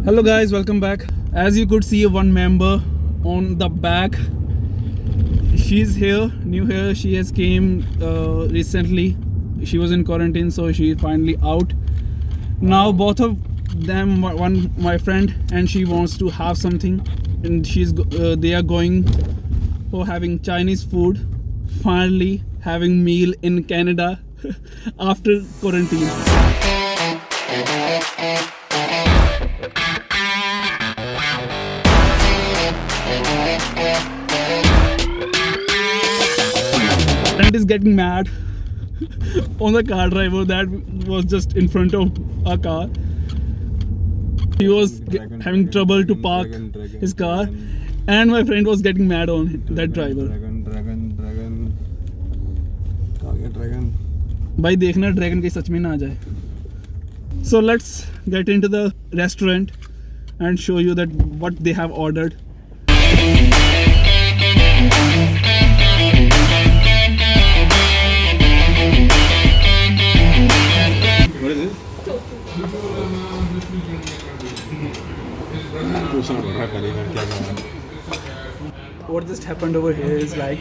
Hello guys, welcome back. As you could see, one member on the back, she's here, new here. She has came recently. She was in quarantine, so she finally out. Now both of them, one my friend and she wants to have something, and they are going for having Chinese food. Finally having meal in Canada after quarantine. Friend is getting mad on the car driver that was just in front of our car. He was having trouble to park his car, and my friend was getting mad on that driver. भाई देखना dragon के सच में ना आ जाए. So let's get into the restaurant and show you that what they have ordered. What is it? What just happened over here is like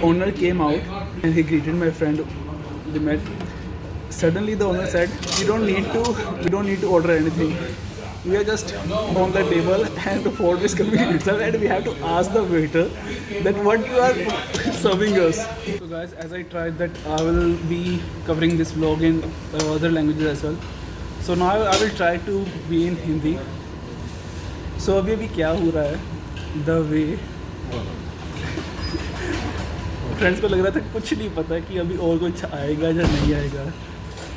owner came out and he greeted my friend. They met. Suddenly the owner said, we don't need to order anything. We are just on the table and the food is coming itself, and we have to ask the waiter that what you are serving us. So guys, as I tried that, I will be covering this vlog in other languages as well. So now I will try to be in Hindi. So अभी क्या हो रहा है? The way friends को लग रहा था कुछ नहीं पता कि अभी और कुछ आएगा या नहीं आएगा.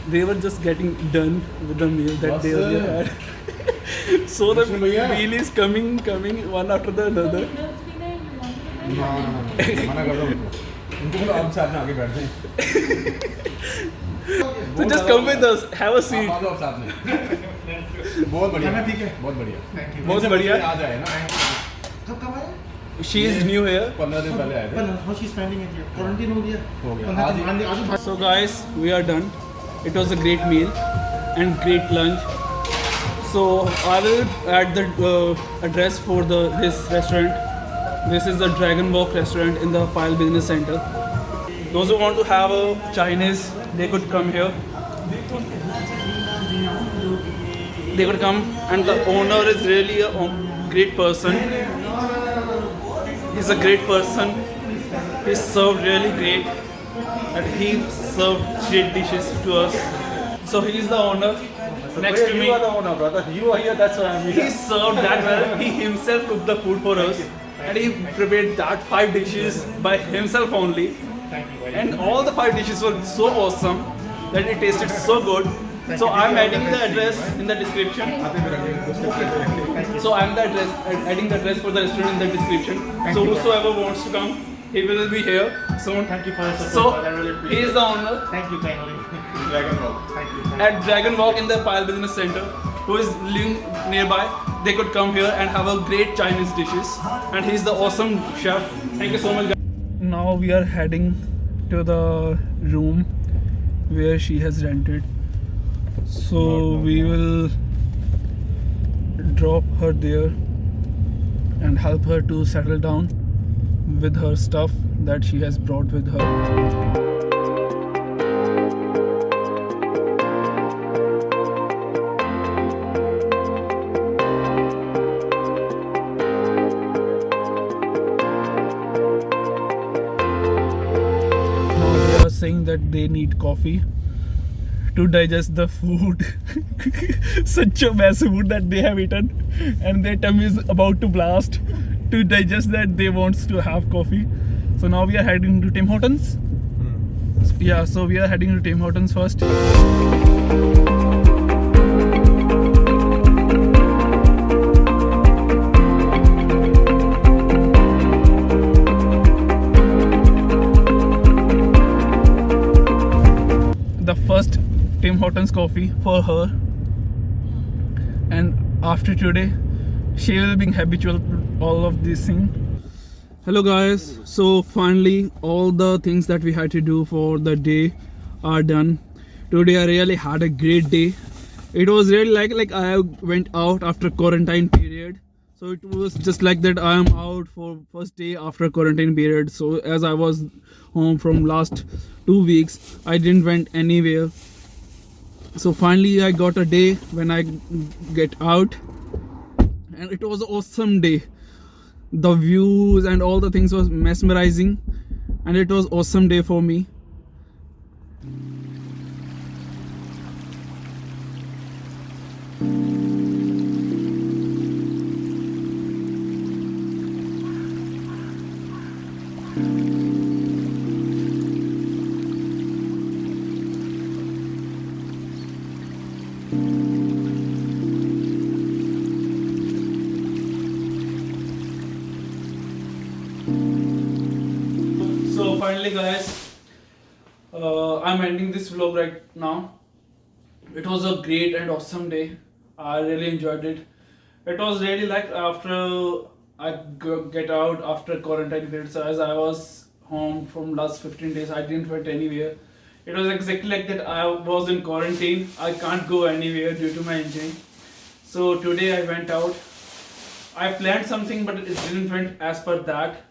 They were just getting done with the meal that they already had. So the meal is coming one after the other. So just come with us, have a seat. बहुत बढ़िया, ठीक है, बहुत बढ़िया, बहुत बढ़िया. आ जाए ना. कब कब आया? She is new here. 15 दिन पहले आए थे. How she's finding it here? Quarantine हो गया. हो गया. 15 दिन आज. So guys, we are done. It was a great meal and great lunch. So I will add the address for this restaurant. This is the Dragon Walk restaurant in the Pyle Business Center. Those who want to have a Chinese, they could come here. They could come, and the owner is really a great person. He's a great person. He served really great, and he served great dishes to us. So he is the owner. Next to me, You are the owner, brother. You are here. That's why I'm here. he served that well. He himself cooked the food for us, and he prepared that 5 dishes by himself only. And all the 5 dishes were so awesome that it tasted so good. So I'm adding the address in the description. So I'm adding the address for the restaurant in the description. So whosoever wants to come, he will be here soon. Thank you for your support. So I really appreciate he is the owner Thank you kindly. Dragon Walk. Thank you. at Dragon Walk in the Pyle Business Center. Who is living nearby? They could come here and have a great Chinese dishes. And he's the awesome chef. Thank you so much, guys. Now we are heading to the room where she has rented. So we will drop her there and help her to settle down with her stuff that she has brought with her. Now they are saying that they need coffee to digest the food. Such a massive food that they have eaten, and their tummy is about to blast. To digest that, they want to have coffee. So now we are heading to Tim Hortons. Yeah, so we are heading to Tim Hortons first. The first Tim Hortons coffee for her, and after today she will be habitual to all of these things. Hello guys, so finally all the things that we had to do for the day are done. Today I really had a great day, It was really like I went out after quarantine period. So it was just like that. I am out for first day after quarantine period. So as I was home from last 2 weeks, I didn't went anywhere. So finally I got a day when I get out, and it was an awesome day. The views and all the things was mesmerizing, and it was awesome day for me. So finally guys, I'm ending this vlog right now. It was a great and awesome day. I really enjoyed it. It was really like after I get out after quarantine period. So as I was home from last 15 days, I didn't went anywhere. It was exactly like that. I was in quarantine. I can't go anywhere due to my injury. So today I went out. I planned something, but it didn't went as per that.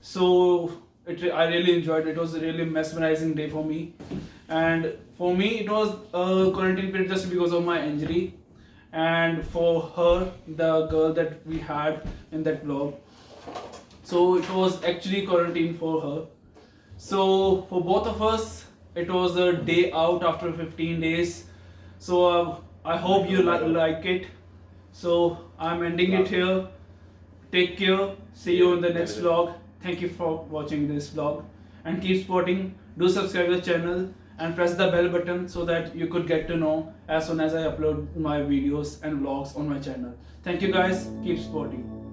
So I really enjoyed it. It was a really mesmerizing day for me. And for me, it was a quarantine period just because of my injury. And for her, the girl that we had in that vlog. So it was actually quarantine for her. So for both of us, it was a day out after 15 days. So I hope you like it. So I'm ending it here. Take care. See you in the next vlog. Thank you for watching this vlog, and keep supporting. Do subscribe to the channel and press the bell button so that you could get to know as soon as I upload my videos and vlogs on my channel. Thank you guys. Keep supporting.